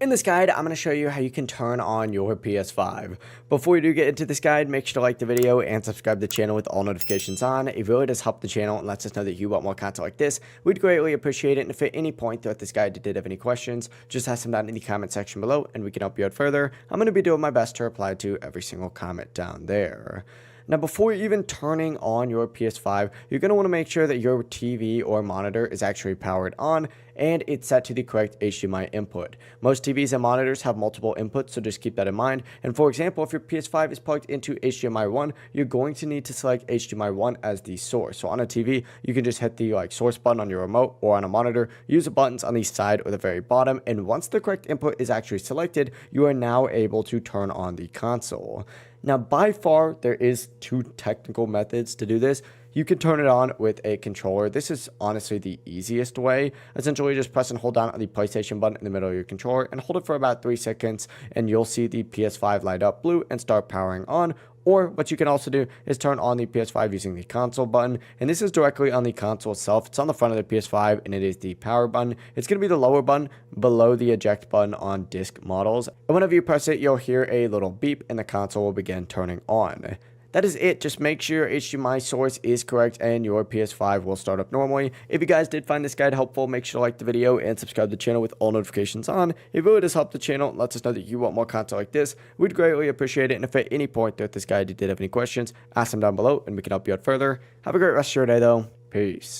In this guide, I'm going to show you how you can turn on your PS5. Before you do get into this guide, make sure to like the video and subscribe to the channel with all notifications on. It really does help the channel and lets us know that you want more content like this. We'd greatly appreciate it, and if at any point throughout this guide you did have any questions, just ask them down in the comment section below and we can help you out further. I'm going to be doing my best to reply to every single comment down there. Now, before even turning on your PS5, you're going to want to make sure that your TV or monitor is actually powered on and it's set to the correct HDMI input. Most TVs and monitors have multiple inputs, so just keep that in mind. And for example, if your PS5 is plugged into HDMI 1, you're going to need to select HDMI 1 as the source. So on a TV, you can just hit the source button on your remote, or on a monitor, use the buttons on the side or the very bottom. And once the correct input is actually selected, you are now able to turn on the console. Now, by far, there is two technical methods to do this. You can turn it on with a controller. This is honestly the easiest way. Essentially, just press and hold down on the PlayStation button in the middle of your controller and hold it for about 3 seconds, and you'll see the PS5 light up blue and start powering on. Or what you can also do is turn on the PS5 using the console button, and this is directly on the console itself. It's on the front of the PS5, and it is the power button. It's going to be the lower button below the eject button on disc models, and whenever you press it, you'll hear a little beep and the console will begin turning on. That is it. Just make sure your HDMI source is correct and your PS5 will start up normally. If you guys did find this guide helpful, make sure to like the video and subscribe to the channel with all notifications on. It really does help the channel and lets us know that you want more content like this. We'd greatly appreciate it, and if at any point throughout this guide you did have any questions, ask them down below and we can help you out further. Have a great rest of your day though. Peace.